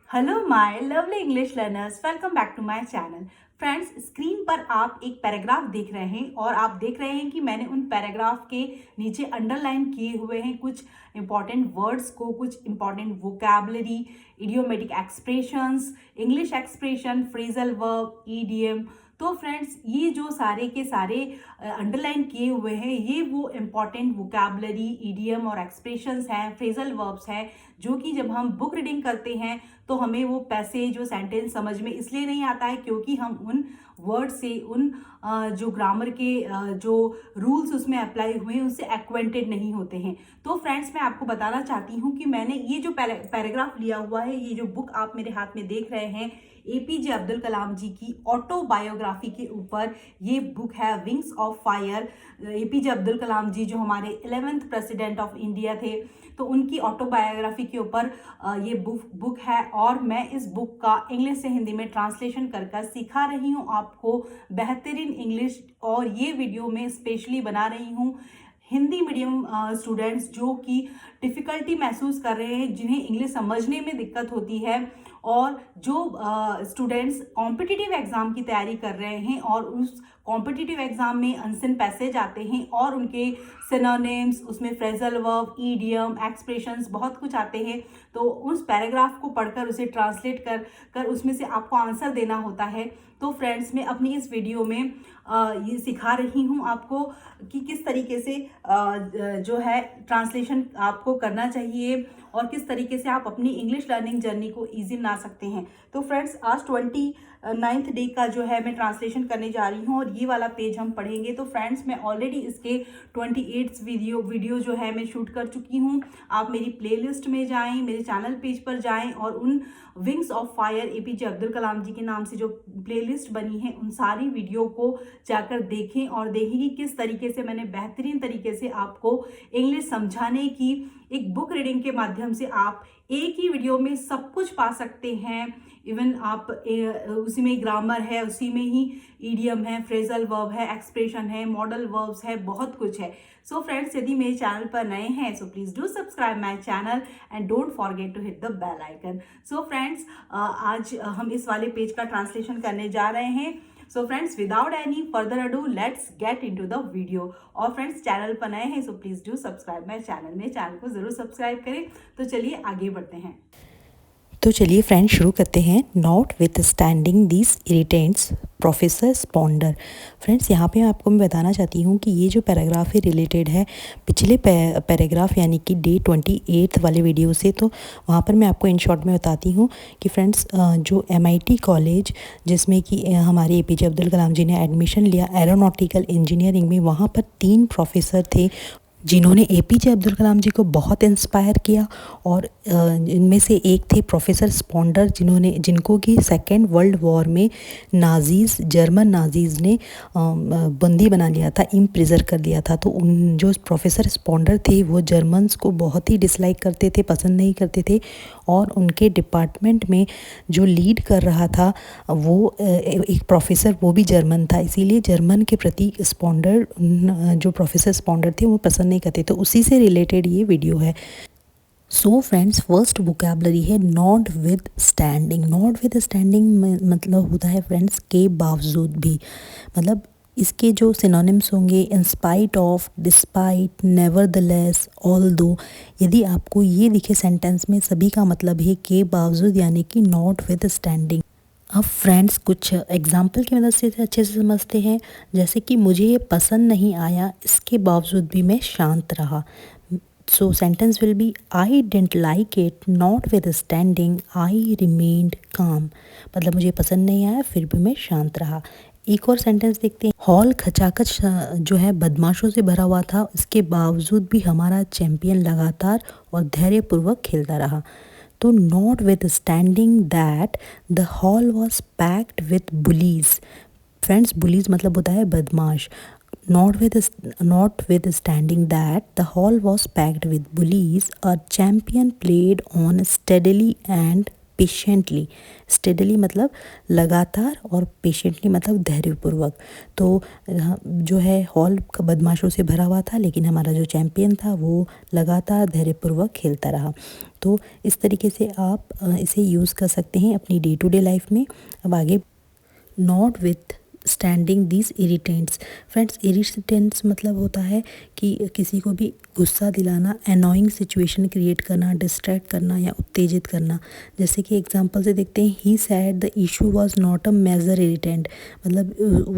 Hello my lovely English learners, welcome back to my channel. Friends, screen पर आप एक paragraph देख रहे हैं और आप देख रहे हैं कि मैंने उन पैराग्राफ के नीचे अंडरलाइन किए हुए हैं कुछ इंपॉर्टेंट वर्ड्स को, कुछ important vocabulary, idiomatic expressions, English expression, phrasal verb, EDM. तो फ्रेंड्स, ये जो सारे के सारे अंडरलाइन किए हुए हैं, ये वो इम्पॉर्टेंट वोकैबुलरी, ईडियम और एक्सप्रेशंस हैं, फ्रेजल वर्ब्स हैं, जो कि जब हम बुक रीडिंग करते हैं तो हमें वो पैसेज, जो सेंटेंस समझ में इसलिए नहीं आता है क्योंकि हम उन वर्ड से, उन जो ग्रामर के जो रूल्स उसमें अप्लाई हुए हैं उससे एक्वेंटेड नहीं होते हैं। तो फ्रेंड्स, मैं आपको बताना चाहती हूँ कि मैंने ये जो पैराग्राफ लिया हुआ है, ये जो बुक आप मेरे हाथ में देख रहे हैं, एपीजे अब्दुल कलाम जी की ऑटोबायोग्राफी के ऊपर ये बुक है, wings of fire. APJ Abdul Kalam ji जो हमारे 11th प्रेसिडेंट ऑफ इंडिया थे, तो उनकी ऑटोबायोग्राफी के ऊपर ये बुक है और मैं इस बुक का इंग्लिश से हिंदी में ट्रांसलेशन कर सिखा रही हूँ आपको बेहतरीन इंग्लिश। और ये वीडियो मैं स्पेशली बना रही हूँ हिंदी मीडियम स्टूडेंट्स जो कि डिफ़िकल्टी महसूस कर रहे हैं, जिन्हें इंग्लिश समझने में दिक्कत होती है, और जो स्टूडेंट्स कॉम्पिटिटिव एग्ज़ाम की तैयारी कर रहे हैं और उस कॉम्पिटिटिव एग्ज़ाम में अनसिन पैसेज आते हैं और उनके सिनोनिम्स, उसमें फ्रेजल वर्ब, ईडियम, एक्सप्रेशंस बहुत कुछ आते हैं। तो उस पैराग्राफ को पढ़कर उसे ट्रांसलेट कर उसमें से आपको आंसर देना होता है। तो फ्रेंड्स, मैं अपनी इस वीडियो में ये सिखा रही हूँ आपको कि किस तरीके से जो है ट्रांसलेशन आपको करना चाहिए और किस तरीके से आप अपनी इंग्लिश लर्निंग जर्नी को ईजी बना सकते हैं। तो फ्रेंड्स, आज 29th डे का जो है मैं ट्रांसलेशन करने जा रही हूँ और ये वाला पेज हम पढ़ेंगे। तो फ्रेंड्स, मैं ऑलरेडी इसके 28 वीडियो जो है मैं शूट कर चुकी हूँ। आप मेरी प्लेलिस्ट में जाएं, मेरे चैनल पेज पर जाएं और उन wings of fire APJ Abdul Kalam ji के नाम से जो प्लेलिस्ट बनी है, उन सारी वीडियो को जाकर देखें और देखें कि किस तरीके से मैंने बेहतरीन तरीके से आपको इंग्लिश समझाने की एक बुक रीडिंग के माध्यम से आप एक ही वीडियो में सब कुछ पा सकते हैं। इवन आप उसी में ग्रामर है, उसी में ही ईडियम है, फ्रेजल वर्ब है, एक्सप्रेशन है, मॉडल वर्ब्स है, बहुत कुछ है। सो फ्रेंड्स, यदि मेरे चैनल पर नए हैं so please do subscribe my channel and don't forget to hit the bell icon. So friends, आज हम इस वाले पेज का ट्रांसलेशन करने जा रहे हैं। So friends, without any further ado let's get into the video. और फ्रेंड्स, चैनल पर नए हैं so please do subscribe my channel, मेरे चैनल को ज़रूर सब्सक्राइब करें। तो चलिए आगे बढ़ते हैं। तो चलिए फ्रेंड्स, शुरू करते हैं। Notwithstanding this irritants professor Sponder. Friends, यहाँ पे आपको मैं बताना चाहती हूँ कि ये जो पैराग्राफ है रिलेटेड है पिछले पैराग्राफ यानी कि डे 28 वाले वीडियो से। तो वहाँ पर मैं आपको इन शॉर्ट में बताती हूँ कि फ्रेंड्स, जो MIT कॉलेज जिसमें कि हमारे APJ अब्दुल कलाम जी ने एडमिशन लिया एरोनॉटिकल इंजीनियरिंग में, वहाँ पर 3 प्रोफेसर थे जिन्होंने APJ अब्दुल कलाम जी को बहुत इंस्पायर किया। और इनमें से एक थे प्रोफेसर स्पॉन्डर, जिनको कि सेकेंड वर्ल्ड वॉर में जर्मन नाजीज़ ने बंदी बना लिया था, इम्प्रिजर कर दिया था। तो उन जो प्रोफेसर स्पॉन्डर थे वो जर्मन्स को बहुत ही डिसलाइक करते थे, पसंद नहीं करते थे। और उनके डिपार्टमेंट में जो लीड कर रहा था वो एक प्रोफेसर, वो भी जर्मन था। इसीलिए जर्मन के प्रति स्पॉन्डर, जो प्रोफेसर स्पॉन्डर थे, वो पसंद नहीं करते। तो उसी से रिलेटेड ये वीडियो है। सो फ्रेंड्स, फर्स्ट वोकैबुलरी है not with standing. Not with standing मतलब होता है फ्रेंड्स के बावजूद भी। मतलब इसके जो सिनोनिम्स होंगे in spite of, despite, nevertheless, although. यदि आपको ये दिखे सेंटेंस में, सभी का मतलब है के बावजूद, यानी कि नॉट विद स्टैंडिंग। अब फ्रेंड्स, कुछ एग्जाम्पल की मदद से अच्छे से समझते हैं। जैसे कि मुझे ये पसंद नहीं आया, इसके बावजूद भी मैं शांत रहा। So sentence will be I didn't like it, notwithstanding I remained calm. मतलब मुझे पसंद नहीं आया फिर भी मैं शांत रहा। एक और सेंटेंस देखते हैं। हॉल खचाखच जो है बदमाशों से भरा हुआ था, इसके बावजूद भी हमारा चैंपियन लगातार और धैर्यपूर्वक खेलता रहा। तो not with standing that the hall was packed with bullies. Friends, bullies मतलब होता है बदमाश। Notwithstanding that the hall was packed with bullies, a champion played on steadily and patiently. Steadily मतलब लगातार और पेशेंटली मतलब धैर्यपूर्वक। तो जो है हॉल बदमाशों से भरा हुआ था, लेकिन हमारा जो चैम्पियन था वो लगातार धैर्यपूर्वक खेलता रहा। तो इस तरीके से आप इसे यूज़ कर सकते हैं अपनी डे टू डे लाइफ में। अब आगे, not with standing this irritants. Friends, irritants मतलब होता है कि किसी को भी गुस्सा दिलाना, अनोइंग सिचुएशन क्रिएट करना, डिस्ट्रैक्ट करना या उत्तेजित करना। जैसे कि एग्जांपल से देखते हैं, he said the issue was not a major irritant. मतलब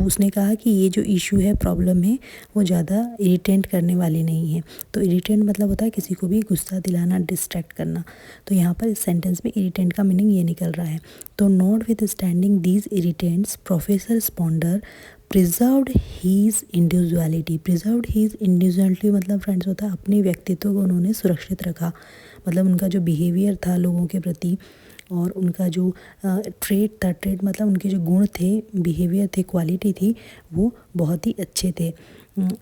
उसने कहा कि ये जो इशू है, प्रॉब्लम है, वो ज़्यादा इरिटेंट करने वाली नहीं है। तो इरिटेंट मतलब होता है किसी को भी गुस्सा दिलाना, डिस्ट्रैक्ट करना। तो यहाँ पर इस सेंटेंस में इरिटेंट का मीनिंग ये निकल रहा है। तो notwithstanding these irritants professor Sponder preserved his individuality. Preserved his individuality मतलब फ्रेंड्स होता है अपने व्यक्तित्व को उन्होंने सुरक्षित रखा। मतलब उनका जो बिहेवियर था लोगों के प्रति और उनका जो ट्रेड था, ट्रेड मतलब उनके जो गुण थे, बिहेवियर थे, क्वालिटी थी, वो बहुत ही अच्छे थे।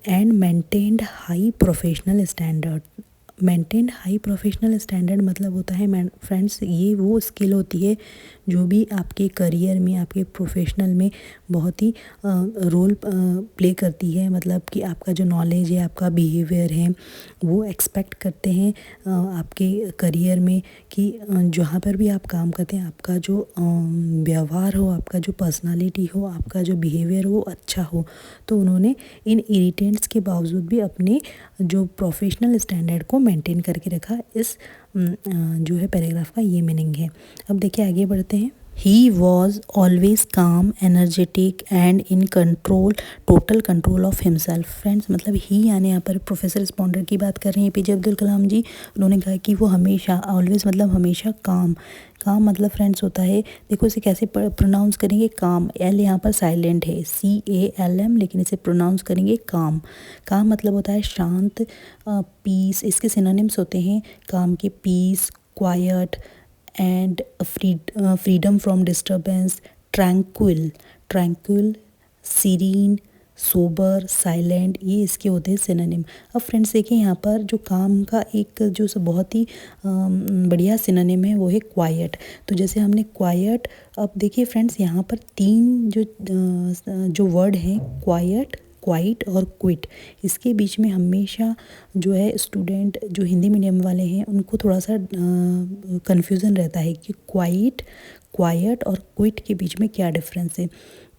And maintained high professional standard. Maintain high professional standard मतलब होता है फ्रेंड्स, ये वो स्किल होती है जो भी आपके करियर में, आपके प्रोफेशनल में बहुत ही रोल प्ले करती है। मतलब कि आपका जो नॉलेज है, आपका बिहेवियर है, वो एक्सपेक्ट करते हैं आपके करियर में कि जहाँ पर भी आप काम करते हैं, आपका जो व्यवहार हो, आपका जो पर्सनालिटी हो, आपका जो बिहेवियर हो, वो अच्छा हो। तो उन्होंने इन इरिटेंट्स के बावजूद भी अपने जो प्रोफेशनल स्टैंडर्ड को मेंटेन करके रखा। इस जो है पैराग्राफ का ये मीनिंग है। अब देखिए आगे बढ़ते हैं। ही वॉज ऑलवेज काम, energetic and in control, total control of himself. Friends, मतलब ही यानी यहाँ पर प्रोफेसर स्पॉन्डर की बात कर रहे हैं APJ अब्दुल कलाम जी। उन्होंने कहा कि वो हमेशा, ऑलवेज मतलब हमेशा काम। काम मतलब फ्रेंड्स होता है, देखो इसे कैसे प्रोनाउंस करेंगे, काम। एल यहाँ पर साइलेंट है, CALM, लेकिन इसे प्रोनाउंस करेंगे काम। काम मतलब होता है शांत, पीस। इसके सिनोनिम्स होते हैं काम के peace, quiet and freedom from disturbance, tranquil, serene, sober, silent, ये इसके होते हैं सिनोनिम। अब फ्रेंड्स देखिए यहाँ पर जो काम का एक जो बहुत ही बढ़िया सिनोनिम है वो है क्वाइट। तो जैसे हमने क्वाइट, अब देखिए फ्रेंड्स यहाँ पर 3 जो वर्ड हैं, क्वाइट और क्विट, इसके बीच में हमेशा जो है स्टूडेंट जो हिंदी मीडियम वाले हैं उनको थोड़ा सा कन्फ्यूज़न रहता है कि क्वाइट और क्विट के बीच में क्या डिफरेंस है।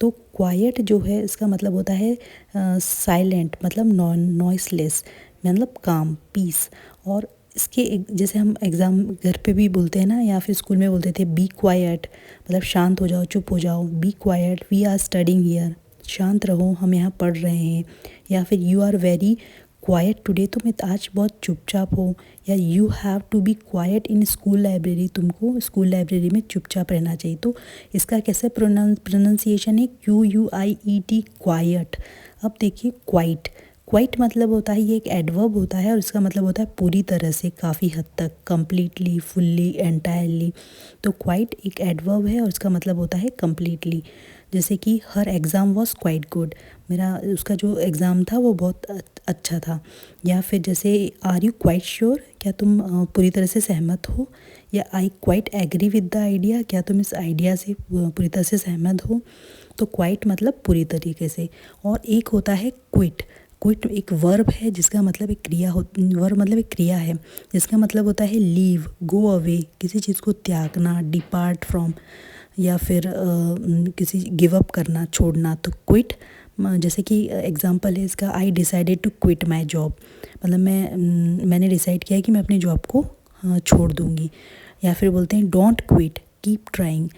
तो क्वाइट जो है इसका मतलब होता है साइलेंट, मतलब नॉइसलेस, मतलब काम, पीस। और इसके जैसे हम एग्ज़ाम घर पे भी बोलते हैं ना, या फिर स्कूल में बोलते थे बी क्वाइट, मतलब शांत हो जाओ, चुप हो जाओ। Be quiet, we are studying here, शांत रहो, हम यहाँ पढ़ रहे हैं। या फिर you are very quiet today, तुम आज बहुत चुपचाप हो। या you have to be quiet in school library, तुमको स्कूल लाइब्रेरी में चुपचाप रहना चाहिए। तो इसका कैसे प्रोनाउंसिएशन है, QUIET, क्वाइट। अब देखिए क्वाइट मतलब होता है, ये एक एडवर्ब होता है और इसका मतलब होता है पूरी तरह से, काफ़ी हद तक, कम्प्लीटली, फुल्ली, एंटायरली। तो क्वाइट एक एडवर्ब है और इसका मतलब होता है कम्प्लीटली। जैसे कि हर एग्ज़ाम वॉज क्वाइट गुड, उसका जो एग्ज़ाम था वो बहुत अच्छा था। या फिर जैसे आर यू क्वाइट श्योर, क्या तुम पूरी तरह से सहमत हो। या I quite agree with the idea, क्या तुम इस आइडिया से पूरी तरह से सहमत हो। तो क्वाइट मतलब पूरी तरीके से। और एक होता है क्विट एक वर्ब है जिसका मतलब एक क्रिया वर्ब मतलब एक क्रिया है जिसका मतलब होता है लीव, गो अवे, किसी चीज़ को त्यागना, डिपार्ट फ्रॉम, या फिर किसी गिव अप करना, छोड़ना। तो क्विट, जैसे कि एग्जांपल है इसका, I decided to quit my job, मतलब मैंने डिसाइड किया है कि मैं अपनी जॉब को छोड़ दूँगी। या फिर बोलते हैं डोंट क्विट, कीप ट्राइंग,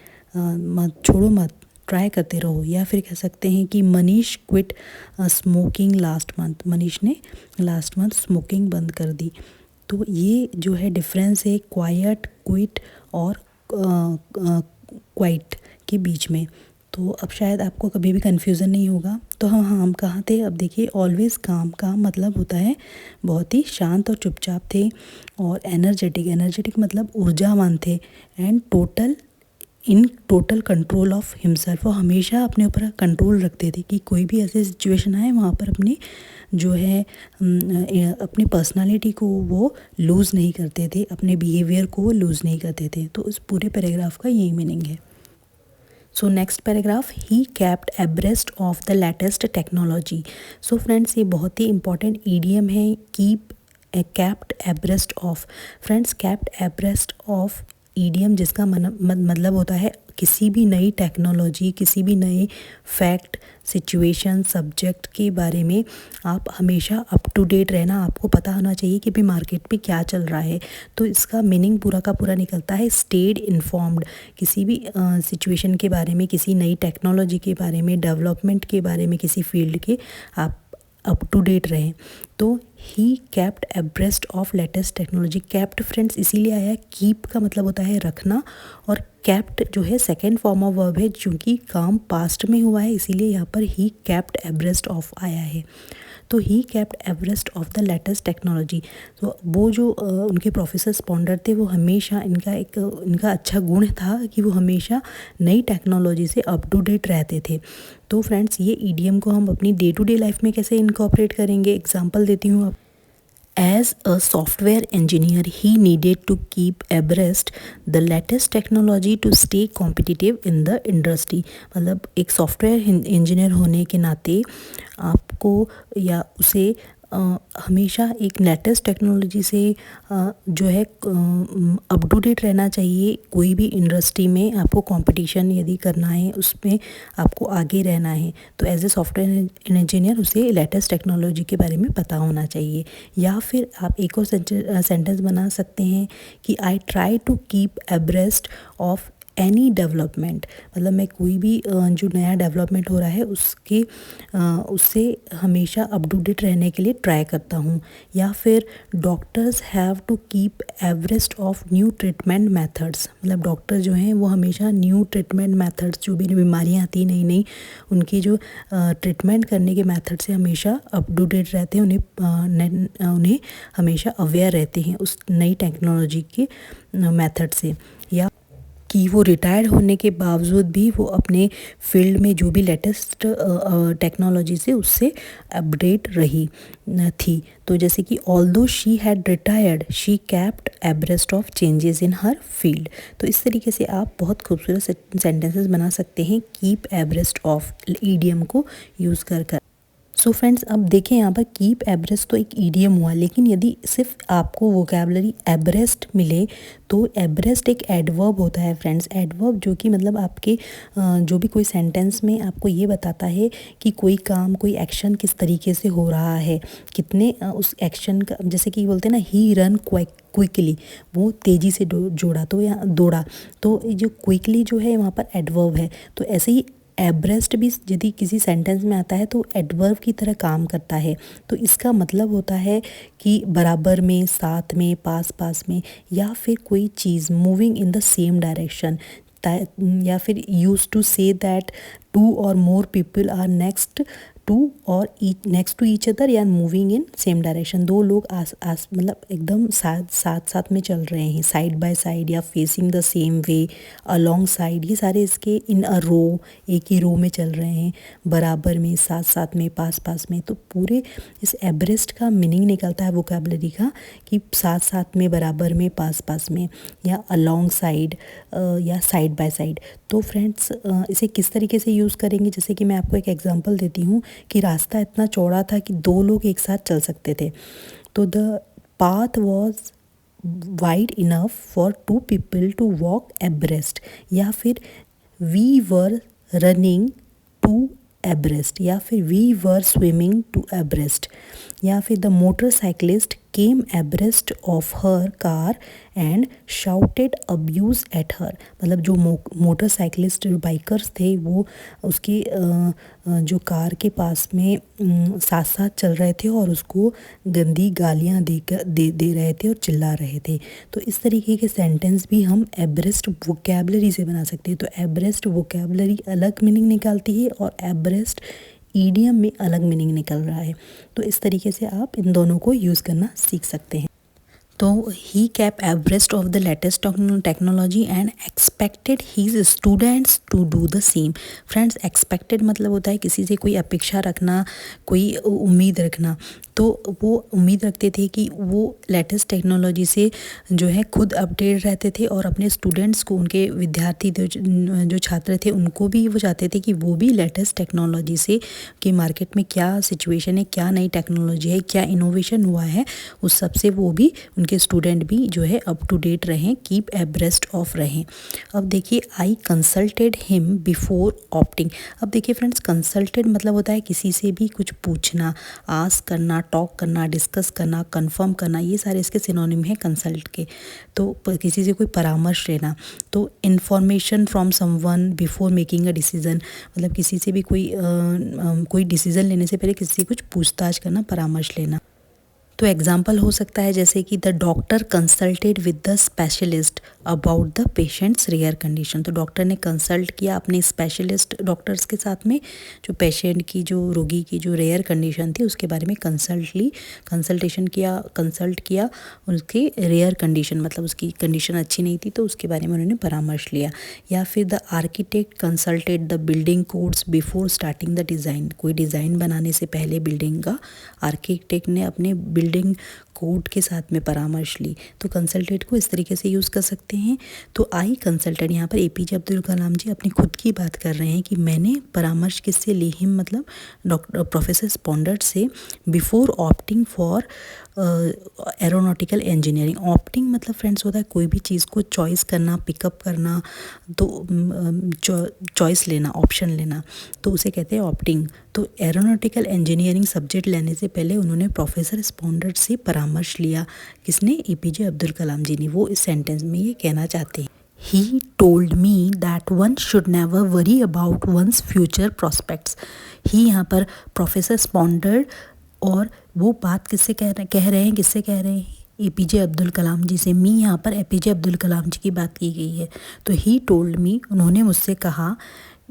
छोड़ो मत, ट्राई करते रहो। या फिर कह सकते हैं कि Manish quit smoking last month, Manish ने लास्ट मंथ स्मोकिंग बंद कर दी। तो ये जो है डिफरेंस है क्वाइट, क्विट और क्वाइट के बीच में। तो अब शायद आपको कभी भी कन्फ्यूज़न नहीं होगा। तो हम कहाँ थे, अब देखिए ऑलवेज काम मतलब होता है बहुत ही शांत और चुपचाप थे। और एनर्जेटिक मतलब ऊर्जावान थे। And total in total control of himself. वो हमेशा अपने ऊपर कंट्रोल रखते थे कि कोई भी ऐसे सिचुएशन आए वहाँ पर अपनी जो है अपनी पर्सनालिटी को वो लूज़ नहीं करते थे, अपने बिहेवियर को वो लूज़ नहीं करते थे। तो इस पूरे पैराग्राफ का यही मीनिंग है। So next paragraph, he kept abreast of the latest technology. So friends ये बहुत ही इंपॉर्टेंट ईडियम है, keep kept abreast of. Friends kept abreast of idiom जिसका मतलब होता है किसी भी नई टेक्नोलॉजी, किसी भी नए फैक्ट, सिचुएशन, सब्जेक्ट के बारे में आप हमेशा अप टू डेट रहना, आपको पता होना चाहिए कि भाई मार्केट में क्या चल रहा है। तो इसका मीनिंग पूरा का पूरा निकलता है स्टेड इन्फॉर्म्ड। किसी भी सिचुएशन के बारे में, किसी नई टेक्नोलॉजी के बारे में, डेवलपमेंट के बारे में, किसी फील्ड के आप अप टू डेट रहें। तो he kept abreast of latest technology. Kept friends इसीलिए आया, कीप का मतलब होता है रखना, और कैप्ट जो है सेकेंड फॉर्म ऑफ वर्ब है, चूँकि काम पास्ट में हुआ है इसीलिए यहाँ पर ही कैप्ट एब्रेस्ट ऑफ आया है। तो he kept abreast of the latest technology. तो वो जो उनके प्रोफेसर स्पॉन्डर थे वो हमेशा इनका अच्छा गुण था कि वो हमेशा नई टेक्नोलॉजी से अप टू डेट रहते थे। तो फ्रेंड्स ये ईडियम को हम अपनी डे टू डे लाइफ में कैसे इनकॉर्पोरेट करेंगे, एग्जांपल देती हूँ आप। As a software engineer, he needed to keep abreast the latest technology to stay competitive in the industry। मतलब एक सॉफ्टवेयर इंजीनियर होने के नाते आपको या उसे हमेशा एक लेटेस्ट टेक्नोलॉजी से जो है अप टू डेट रहना चाहिए। कोई भी इंडस्ट्री में आपको कंपटीशन यदि करना है, उसमें आपको आगे रहना है, तो एज ए सॉफ्टवेयर इंजीनियर उसे लेटेस्ट टेक्नोलॉजी के बारे में पता होना चाहिए। या फिर आप एक और सेंटेंस बना सकते हैं कि I try to keep abreast of any development. मतलब मैं कोई भी जो नया डेवलपमेंट हो रहा है उससे हमेशा अप टू डेट रहने के लिए ट्राई करता हूँ। या फिर doctors have to keep abreast of new treatment methods. मतलब डॉक्टर जो हैं वो हमेशा न्यू ट्रीटमेंट मेथड्स, जो भी बीमारियाँ आती नई नई, उनकी जो ट्रीटमेंट करने के मेथड से हमेशा अप टू डेट रहते हैं, उन्हें हमेशा अवेयर रहते हैं उस नई टेक्नोलॉजी के मेथड से। या कि वो रिटायर्ड होने के बावजूद भी वो अपने फील्ड में जो भी लेटेस्ट टेक्नोलॉजी से उससे अपडेट रही थी। तो जैसे कि although she had retired she kept abreast of changes in her field. तो इस तरीके से आप बहुत खूबसूरत सेंटेंसेस बना सकते हैं कीप एब्रेस्ट ऑफ ईडियम को यूज़ कर। सो फ्रेंड्स अब देखें यहाँ पर कीप एब्रेस्ट तो एक ईडियम हुआ, लेकिन यदि सिर्फ आपको वोकैबुलरी एब्रेस्ट मिले तो एब्रेस्ट एक एडवर्ब होता है फ्रेंड्स। एडवर्ब जो कि मतलब आपके जो भी कोई सेंटेंस में आपको ये बताता है कि कोई काम, कोई एक्शन किस तरीके से हो रहा है, कितने उस एक्शन का, जैसे कि बोलते हैं ना ही रन क्विकली, वो तेज़ी से जोड़ा तो या दौड़ा, तो जो क्विकली जो है वहाँ पर एडवर्ब है। तो ऐसे ही एब्रेस्ट भी यदि किसी सेंटेंस में आता है तो एडवर्ब की तरह काम करता है। तो इसका मतलब होता है कि बराबर में, साथ में, पास पास में, या फिर कोई चीज़ moving in the same direction. या फिर use to say that two or more people are next to to each other या मूविंग इन सेम डायरेक्शन। दो लोग मतलब एकदम साथ में चल रहे हैं, साइड बाय साइड या facing the same way, alongside, ये सारे इसके इन अ रो, एक ही रो में चल रहे हैं, बराबर में, साथ में, पास में। तो पूरे इस एब्रेस्ट का मीनिंग निकलता है वोकैबुलरी का कि साथ में, बराबर में, पास में, या अलोंग साइड या साइड बाय साइड। तो फ्रेंड्स इसे किस तरीके से यूज़ करेंगे, जैसे कि मैं आपको एक एग्जांपल देती हूँ कि रास्ता इतना चौड़ा था कि दो लोग एक साथ चल सकते थे। तो the path was wide enough for two people to walk abreast. या फिर we were running two abreast, या फिर we were swimming two abreast. या फिर the motorcyclist came abreast of her car and shouted abuse at her. मतलब जो motorcyclist, जो bikers थे, वो उसके जो कार के पास में साथ चल रहे थे और उसको गंदी गालियाँ दे रहे थे और चिल्ला रहे थे। तो इस तरीके के सेंटेंस भी हम एब्रेस्ट वोकैबुलरी से बना सकते हैं। तो एब्रेस्ट वोकैबुलरी अलग मीनिंग निकालती है और एब्रेस्ट ईडियम में अलग मीनिंग निकल रहा है। तो इस तरीके से आप इन दोनों को यूज़ करना सीख सकते हैं। तो ही kept abreast of the latest technology and expected his students to do the same. Friends, expected मतलब होता है किसी से कोई अपेक्षा रखना, कोई उम्मीद रखना। तो वो उम्मीद रखते थे कि वो लेटेस्ट टेक्नोलॉजी से जो है खुद अपडेट रहते थे और अपने स्टूडेंट्स को, उनके विद्यार्थी जो छात्र थे उनको भी वो चाहते थे कि वो भी लेटेस्ट टेक्नोलॉजी से, कि मार्केट में क्या सिचुएशन है, क्या नई टेक्नोलॉजी है, क्या इनोवेशन हुआ है, उस सब से वो भी, उनके स्टूडेंट भी जो है अप टू डेट रहें, कीप एब्रेस्ट ऑफ रहें। अब देखिए, I consulted him before opting. अब देखिए फ्रेंड्स, कंसल्टेड मतलब होता है किसी से भी कुछ पूछना, आस्क करना, टॉक करना, डिस्कस करना, कंफर्म करना, ये सारे इसके सिनोनिम हैं कंसल्ट के। तो किसी से कोई परामर्श लेना। तो information from someone before making a decision, मतलब किसी से भी कोई डिसीजन लेने से पहले किसी से कुछ पूछताछ करना, परामर्श लेना। तो एग्जाम्पल हो सकता है जैसे कि the doctor consulted with the specialist about the patient's rare condition. तो डॉक्टर ने कंसल्ट किया अपने स्पेशलिस्ट डॉक्टर्स के साथ में, जो पेशेंट की, जो रोगी की जो रेयर कंडीशन थी उसके बारे में कंसल्ट किया उसके रेयर कंडीशन, मतलब उसकी कंडीशन अच्छी नहीं थी तो उसके बारे में उन्होंने परामर्श लिया। या फिर the architect consulted the building codes before starting the design. कोई डिज़ाइन बनाने से पहले बिल्डिंग का आर्किटेक्ट ने अपने बिल्डिंग कोड के साथ में परामर्श ली। तो कंसल्टेट को इस तरीके से यूज़ कर सकते हैं। तो आई कंसल्टेड, यहाँ पर एपीजे अब्दुल कलाम जी अपनी खुद की बात कर रहे हैं कि मैंने परामर्श किससे ली, हिम मतलब डॉक्टर प्रोफेसर स्पॉन्डर्ट से, before opting for aeronautical engineering. Opting मतलब फ्रेंड्स होता है कोई भी चीज़ को चॉइस करना, पिकअप करना, तो चॉइस लेना, ऑप्शन लेना, तो उसे कहते हैं ऑप्टिंग। तो एरोनॉटिकल इंजीनियरिंग सब्जेक्ट लेने से पहले उन्होंने प्रोफेसर स्पॉन्डर्ट से परामर्श लिया। किसने? एपीजे अब्दुल कलाम जी ने। वो इस सेंटेंस में ये कहना चाहते हैं, He told me that one should never worry about one's future prospects. ही यहाँ पर प्रोफेसर स्पॉन्डर्ड, और वो बात किससे कह रहे हैं एपीजे अब्दुल कलाम जी से। मी यहाँ पर एपीजे अब्दुल कलाम जी की बात की गई है। तो ही टोल्ड मी, उन्होंने मुझसे कहा,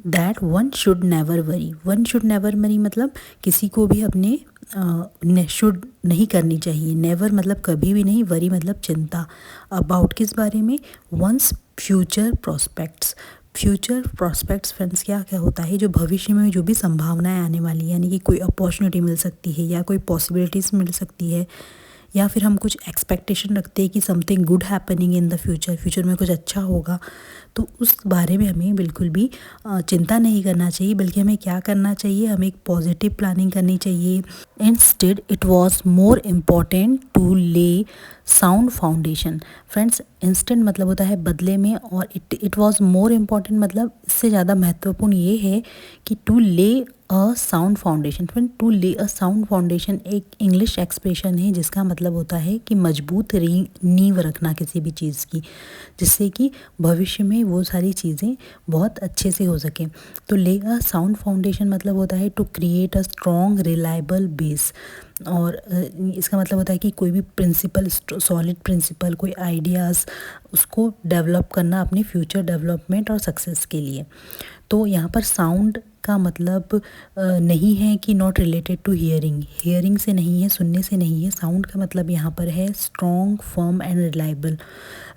that one should never worry. One should never worry मतलब किसी को भी अपने शुड नहीं करनी चाहिए। नेवर मतलब कभी भी नहीं, वरी मतलब चिंता। अबाउट किस बारे में? Once future prospects. Future prospects friends क्या होता है? जो भविष्य में जो भी संभावनाएं आने वाली है, यानी कि कोई अपॉर्चुनिटी मिल सकती है या कोई पॉसिबिलिटीज़ मिल सकती है, या फिर हम कुछ एक्सपेक्टेशन रखते हैं कि something good happening in the future में कुछ अच्छा होगा, तो उस बारे में हमें बिल्कुल भी चिंता नहीं करना चाहिए, बल्कि हमें क्या करना चाहिए? हमें एक पॉजिटिव प्लानिंग करनी चाहिए। Instead it was more important to lay sound foundation. Friends, instant मतलब होता है बदले में, और इट वॉज मोर इम्पॉर्टेंट मतलब इससे ज़्यादा महत्वपूर्ण ये है कि to lay a sound foundation. Friend, to lay a sound foundation एक इंग्लिश एक्सप्रेशन है जिसका मतलब होता है कि मजबूत नींव रखना किसी भी चीज़ की, जिससे कि भविष्य में वो सारी चीज़ें बहुत अच्छे से हो सकें। तो ले अ साउंड फाउंडेशन मतलब होता है to create a strong reliable base. और इसका मतलब होता है कि कोई भी प्रिंसिपल, सॉलिड प्रिंसिपल, कोई आइडियाज़, उसको डेवलप करना अपने फ्यूचर डेवलपमेंट और सक्सेस के लिए। तो यहाँ पर साउंड का मतलब नहीं है कि नॉट रिलेटेड टू हियरिंग से नहीं है, सुनने से नहीं है। साउंड का मतलब यहाँ पर है स्ट्रॉन्ग, फर्म एंड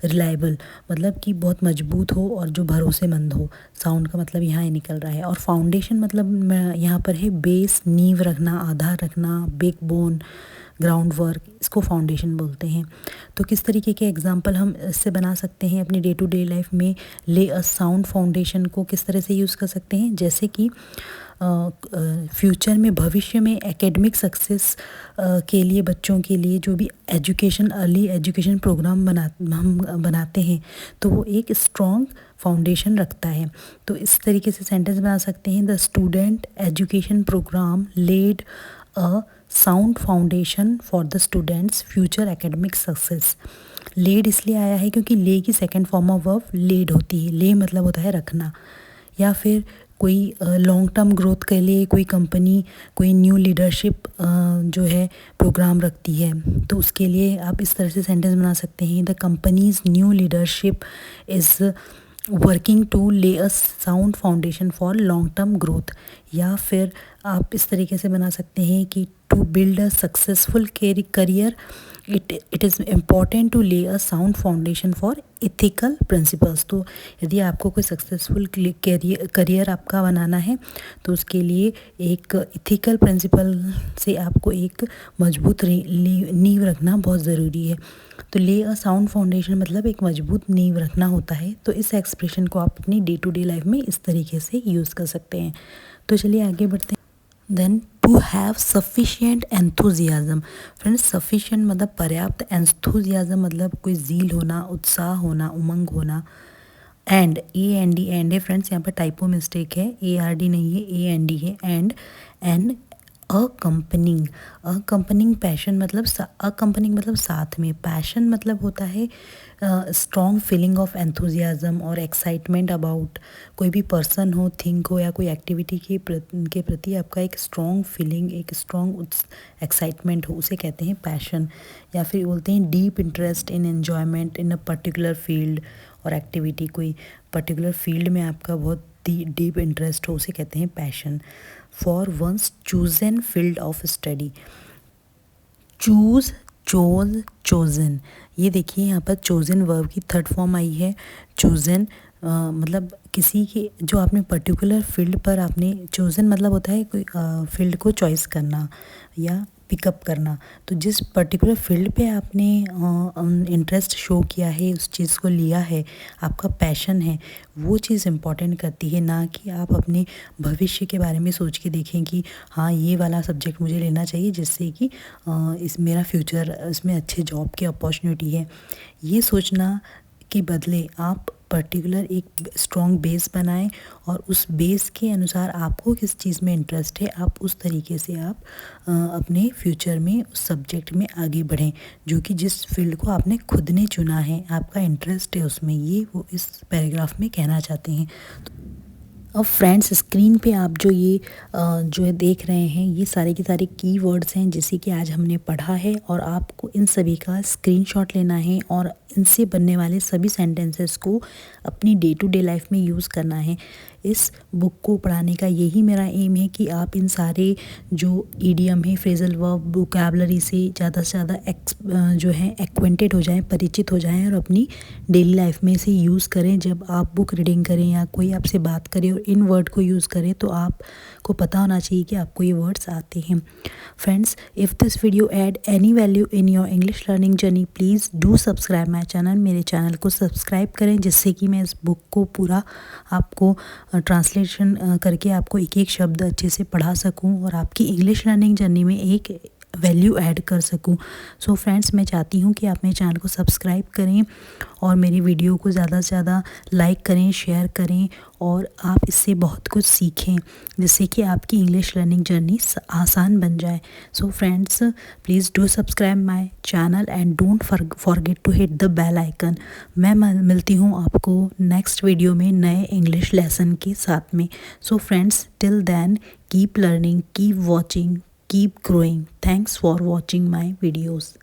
रिलायबल मतलब कि बहुत मजबूत हो और जो भरोसेमंद हो। साउंड का मतलब यहाँ निकल रहा है। और फाउंडेशन मतलब यहाँ पर है बेस, नींव रखना, आधार रखना, बैकबोन, ग्राउंड वर्क, इसको फाउंडेशन बोलते हैं। तो किस तरीके के एग्जांपल हम इससे बना सकते हैं अपनी डे टू डे लाइफ में? ले अ साउंड फाउंडेशन को किस तरह से यूज़ कर सकते हैं? जैसे कि फ्यूचर में, भविष्य में एकेडमिक सक्सेस के लिए, बच्चों के लिए जो भी एजुकेशन, अर्ली एजुकेशन प्रोग्राम हम बनाते हैं, तो वो एक स्ट्रॉन्ग फाउंडेशन रखता है। तो इस तरीके से सेंटेंस बना सकते हैं, the student education programme laid a sound foundation for the students' future academic success. Laid इसलिए आया है क्योंकि ले की second form of verb laid होती है। ले मतलब होता है रखना। या फिर कोई लॉन्ग टर्म ग्रोथ के लिए कोई कंपनी कोई न्यू लीडरशिप जो है प्रोग्राम रखती है, तो उसके लिए आप इस तरह से सेंटेंस बना सकते हैं, the company's new leadership is working to lay a sound foundation for long term growth. या फिर आप इस तरीके से बना सकते हैं कि to build a successful career it is important to lay a sound foundation for ethical principles. तो यदि आपको कोई सक्सेसफुल करियर आपका बनाना है तो उसके लिए एक इथिकल प्रिंसिपल से आपको एक मजबूत नींव रखना बहुत ज़रूरी है। तो ले अ साउंड फाउंडेशन मतलब एक मजबूत नींव रखना होता है। तो इस एक्सप्रेशन को आप अपनी डे टू डे लाइफ में इस तरीके से यूज़ कर सकते हैं। तो चलिए आगे बढ़ते हैं। Then to have sufficient enthusiasm. Friends sufficient मतलब पर्याप्त, एंथुजियाज़म मतलब कोई ज़ील होना, उत्साह होना, उमंग होना। एंड AND एंड है फ्रेंड्स, यहाँ पर टाइपो मिस्टेक है, ARD नहीं है, AND है। एंड अकम्पनिंग पैशन मतलब अकम्पनिंग मतलब साथ में, पैशन मतलब होता है स्ट्रॉन्ग फीलिंग ऑफ एंथुजियाज़म और एक्साइटमेंट अबाउट कोई भी पर्सन हो, थिंग हो या कोई एक्टिविटी के प्रति आपका एक स्ट्रॉन्ग फीलिंग, एक स्ट्रॉन्ग एक्साइटमेंट हो, उसे कहते हैं पैशन। या फिर बोलते हैं deep interest in enjoyment in a particular field और एक्टिविटी, कोई पर्टिकुलर फील्ड में आपका बहुत डीप इंटरेस्ट हो, उसे कहते हैं passion. For one's chosen field of study, chosen, ये देखिए यहाँ पर चोजन वर्ब की थर्ड फॉर्म आई है। चोजन मतलब किसी के जो आपने पर्टिकुलर फील्ड पर आपने, चोजन मतलब होता है कोई फील्ड को चॉइस करना या पिकअप करना। तो जिस पर्टिकुलर फील्ड पे आपने इंटरेस्ट शो किया है, उस चीज़ को लिया है, आपका पैशन है, वो चीज़ इम्पॉर्टेंट करती है, ना कि आप अपने भविष्य के बारे में सोच के देखें कि हाँ ये वाला सब्जेक्ट मुझे लेना चाहिए जिससे कि इस मेरा फ्यूचर इसमें अच्छे जॉब की अपॉर्चुनिटी है। ये सोचना के बदले आप पर्टिकुलर एक स्ट्रॉन्ग बेस बनाएं और उस बेस के अनुसार आपको किस चीज़ में इंटरेस्ट है, आप उस तरीके से आप अपने फ्यूचर में उस सब्जेक्ट में आगे बढ़ें, जो कि जिस फील्ड को आपने खुद ने चुना है, आपका इंटरेस्ट है उसमें, ये वो इस पैराग्राफ में कहना चाहते हैं। अब फ्रेंड्स स्क्रीन पे आप जो है देख रहे हैं, ये सारे के सारे कीवर्ड्स हैं जिसे कि आज हमने पढ़ा है, और आपको इन सभी का स्क्रीनशॉट लेना है और इनसे बनने वाले सभी सेंटेंसेस को अपनी डे टू डे लाइफ में यूज़ करना है। इस बुक को पढ़ाने का यही मेरा एम है कि आप इन सारे जो ईडियम है, फ्रेजल वर्ब, वोकैबुलरी से ज़्यादा जो है एक्वेंटेड हो जाएं, परिचित हो जाएं और अपनी डेली लाइफ में इसे यूज़ करें। जब आप बुक रीडिंग करें या कोई आपसे बात करे और इन वर्ड को यूज़ करें तो आपको पता होना चाहिए कि आपको ये वर्ड्स आते हैं। Friends, if this video add any value in your English learning journey, please do subscribe my channel. मेरे चैनल को सब्सक्राइब करें जिससे कि मैं इस बुक को पूरा आपको ट्रांसलेशन करके आपको एक एक शब्द अच्छे से पढ़ा सकूं और आपकी इंग्लिश लर्निंग जर्नी में एक वैल्यू ऐड कर सकूं। सो फ्रेंड्स, मैं चाहती हूं कि आप मेरे चैनल को सब्सक्राइब करें और मेरी वीडियो को ज़्यादा से ज़्यादा लाइक करें, शेयर करें और आप इससे बहुत कुछ सीखें जिससे कि आपकी इंग्लिश लर्निंग जर्नी आसान बन जाए। So friends, please do subscribe my channel and don't forget to hit the bell icon. मैं मिलती हूँ आपको नेक्स्ट वीडियो में नए इंग्लिश लेसन के साथ में। So friends, till then keep learning, keep watching, keep growing. Thanks for watching my videos.